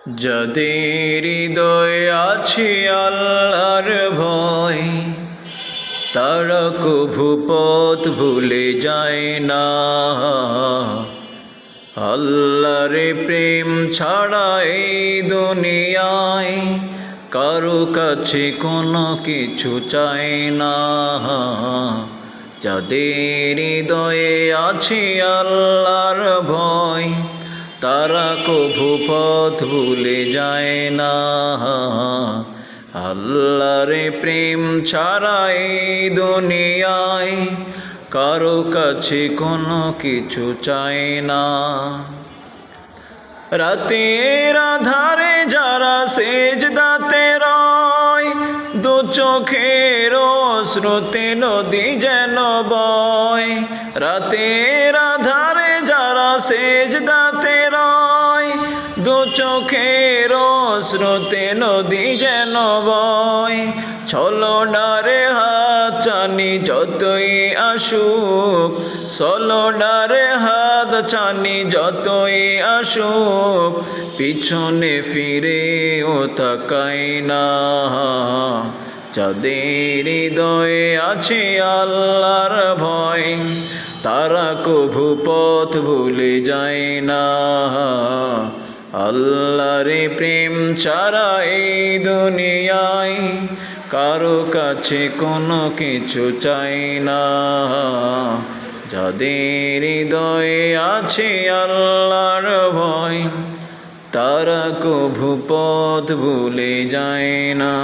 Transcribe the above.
যাদের হৃদয়ে আছে আল্লাহর ভয়, তারা কভু পথ ভুলে যায় না। আল্লাহর প্রেম ছাড়া এই দুনিয়ায় কারো কাছে কোনো কিছু চায় না। যাদের হৃদয়ে আছে আল্লাহর ভয়, তারা কভু পথ ভুলে যায় না। আল্লাহর প্রেম ছাড়া এই দুনিয়ায় কারো কাছে কোনো কিছু চায় না। রাতের আধারে যারা সেজদাতে রয়, দু চোখের অশ্রুতে নদী যেন বয়। রাতের আধারে যারা সেজদাতে রয়, দু চোখের অশ্রুতে নদী যেন বয়। ছলনারে হাত চানি যতই আসুক, ছলনারে হাত চানি যতই আসুক, পিছনে ফিরেও তাকাই না। যাদের হৃদয়ে আছে আল্লাহর ভয়, তারা কভু পথ ভুলে যায় না। আল্লাহর প্রেম ছাড়া এই দুনিয়ায় কারো কাছে কোনো কিছু চাই না। যাদের হৃদয়ে আছে আল্লাহর ভয়, তারা কভু পথ ভুলে যায় না।